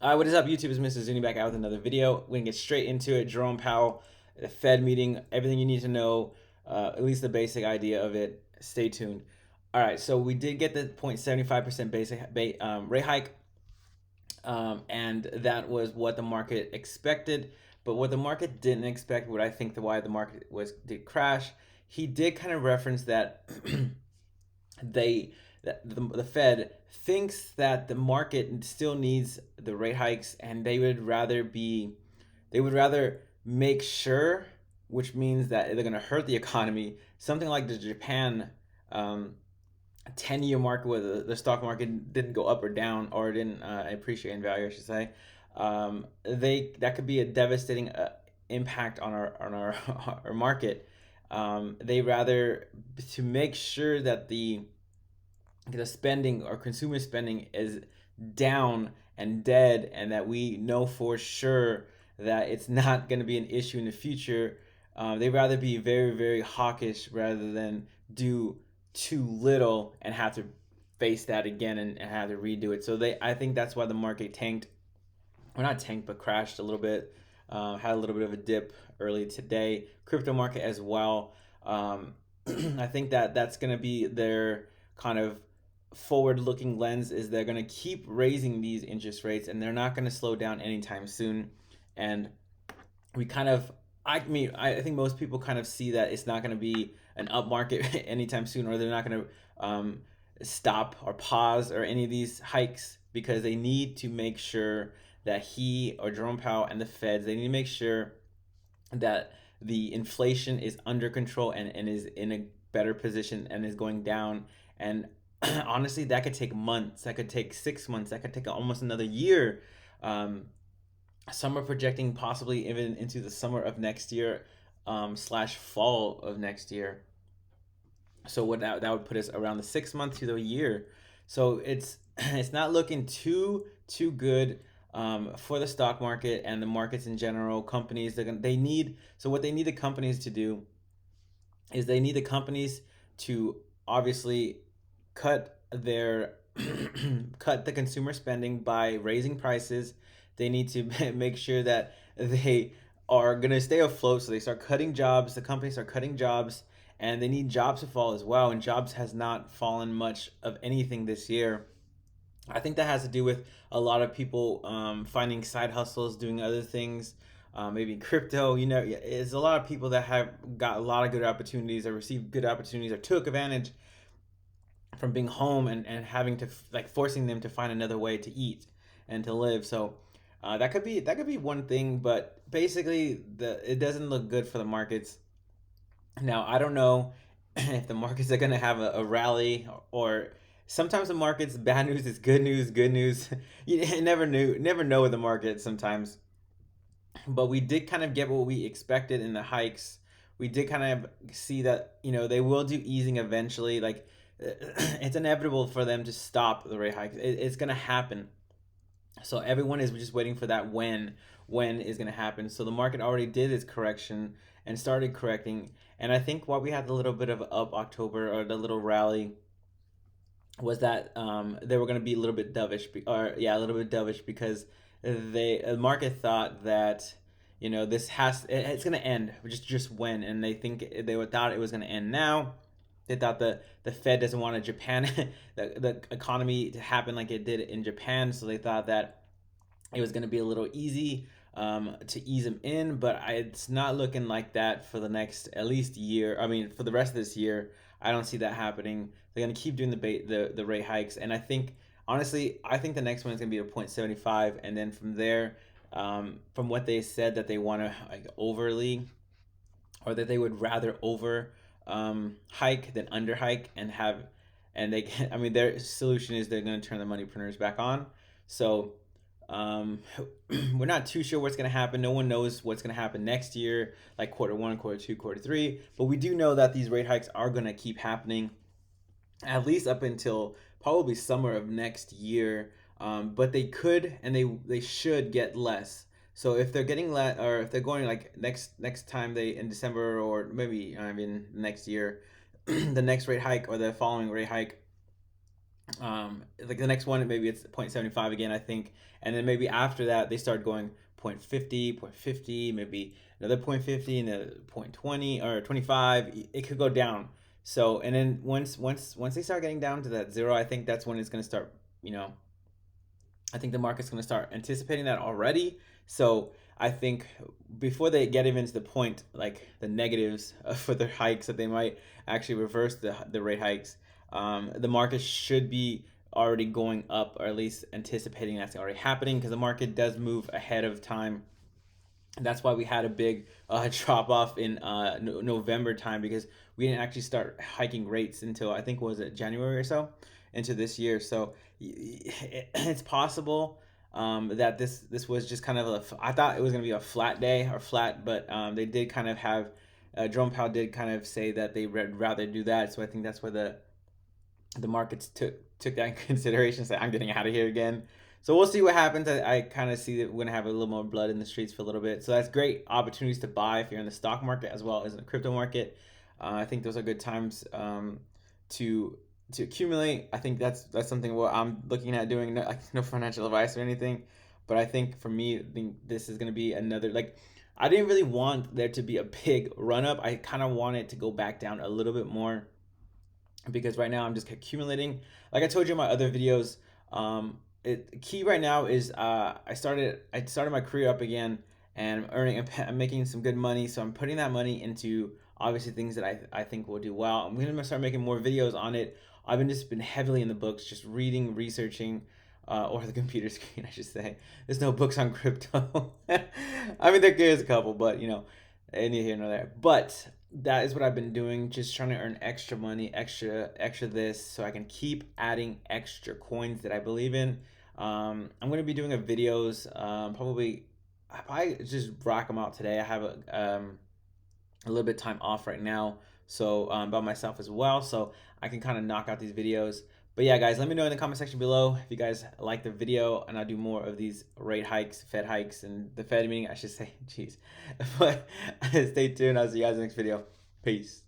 What is up, YouTube? It's Mr. Zuni back out with another video. We're gonna get straight into it. Jerome Powell, the Fed meeting, everything you need to know, at least the basic idea of it. Stay tuned. All right, so we did get the 0.75% rate hike, and that was what the market expected. But what the market didn't expect, what I think why the market did crash, he did kind of reference that they the Fed thinks that the market still needs the rate hikes, and they would rather make sure, which means that they're going to hurt the economy. Something like the Japan 10-year market, where the stock market didn't go up or down, or didn't appreciate in value, I should say. They That could be a devastating impact on our our market. They rather to make sure that the spending or consumer spending is down and dead, and that we know for sure that it's not going to be an issue in the future. They'd rather be very, very hawkish rather than do too little and have to face that again, and have to redo it. So I think that's why the market tanked, well, not tanked, but crashed a little bit. Had a little bit of a dip early today. Crypto market as well. I think that that's going to be their kind of forward-looking lens, is they're going to keep raising these interest rates, and they're not going to slow down anytime soon. And we kind of, I think most people kind of see that it's not going to be an up market anytime soon, or they're not going to stop or pause or any of these hikes, because they need to make sure that he or Jerome Powell and the Feds, they need to make sure that the inflation is under control, and is in a better position and is going down. And honestly, that could take months, that could take 6 months, that could take almost another year. Some are projecting possibly even into the summer of next year, slash fall of next year. So what that would put us around the 6 months to the year. So it's not looking too good for the stock market and the markets in general. Companies, they need, so what they need the companies to do is they need the companies to obviously cut their cut the consumer spending by raising prices. They need to make sure that they are going to stay afloat, so they start cutting jobs. The companies are cutting jobs, and they need jobs to fall as well. And jobs has not fallen much of anything this year. I think that has to do with a lot of people finding side hustles, doing other things, maybe crypto. You know, it's a lot of people that have got a lot of good opportunities, or received good opportunities, or took advantage from being home, and having to, like, forcing them to find another way to eat and to live. So that could be one thing, but basically it doesn't look good for the markets. Now, I don't know if the markets are going to have a rally, or sometimes the markets, bad news is good news, good news. You never know with the market sometimes. But we did kind of get what we expected in the hikes. We did kind of see that, they will do easing eventually. Like, it's inevitable for them to stop the rate hikes. It's going to happen. So everyone is just waiting for that when is going to happen. So the market already did its correction and started correcting. And I think why we had a little bit of up October, or the little rally, was that they were going to be a little bit dovish, a little bit dovish, because the market thought that, it's going to end, just when, and they thought it was going to end now. They thought the Fed doesn't want a Japan the economy to happen like it did in Japan, so they thought that it was going to be a little easy to ease them in. But it's not looking like that for the next at least year. I mean, for the rest of this year, I don't see that happening. They're going to keep doing the rate hikes, and I think the next one is going to be a 0.75, and then from there, from what they said, that they want to, like, overly, or that they would rather over hike than under hike, and they can, I mean, their solution is they're going to turn the money printers back on. So um, we're not too sure what's going to happen. No one knows what's going to happen next year, like quarter one, quarter two, quarter three. But we do know that these rate hikes are going to keep happening, at least up until probably summer of next year. But they could, and they should get less. So if they're getting less, or if they're going, like, next time they in December, or maybe, I mean, next year, the next rate hike or the following rate hike, Like the next one, maybe it's 0.75 again, I think. And then maybe after that, they start going 0.50, maybe another 0.50 and a 0.20 or 25. It could go down. So, and then once they start getting down to that zero, I think that's when it's going to start, you know, I think the market's going to start anticipating that already. So I think before they get even to the point, like the negatives for their hikes, that they might actually reverse the rate hikes, the market should be already going up, or at least anticipating that's already happening, because the market does move ahead of time. That's why we had a big drop off in November time, because we didn't actually start hiking rates until, I think, was it January or so into this year. So it's possible that this was just kind of I thought it was going to be a flat day or flat, but they did kind of have Jerome Powell did kind of say that they would rather do that. So I think that's where the markets took that in consideration. Say, I'm getting out of here again. So we'll see what happens. I kind of see that we're gonna have a little more blood in the streets for a little bit. So that's great opportunities to buy if you're in the stock market as well as in the crypto market. I think those are good times to accumulate. I think that's something what I'm looking at doing. No, like, no financial advice or anything, but I think for me, I think this is gonna be another like. I didn't really want there to be a big run up. I kind of want it to go back down a little bit more, because right now I'm just accumulating. Like I told you in my other videos, key right now is I started my career up again, and I'm making some good money, so I'm putting that money into obviously things that I think will do well. I'm gonna start making more videos on it. I've been heavily in the books, just reading, researching, or the computer screen, I should say. There's no books on crypto. I mean, there is a couple, but neither here nor there. But that is what I've been doing, just trying to earn extra money, extra this, so I can keep adding extra coins that I believe in. I'm gonna be doing videos, probably. I probably just rock them out today. I have a little bit of time off right now, so by myself as well, so I can kind of knock out these videos. But yeah, guys, let me know in the comment section below if you guys like the video, and I'll do more of these rate hikes, Fed hikes, and the Fed meeting, I should say. Jeez. But stay tuned. I'll see you guys in the next video. Peace.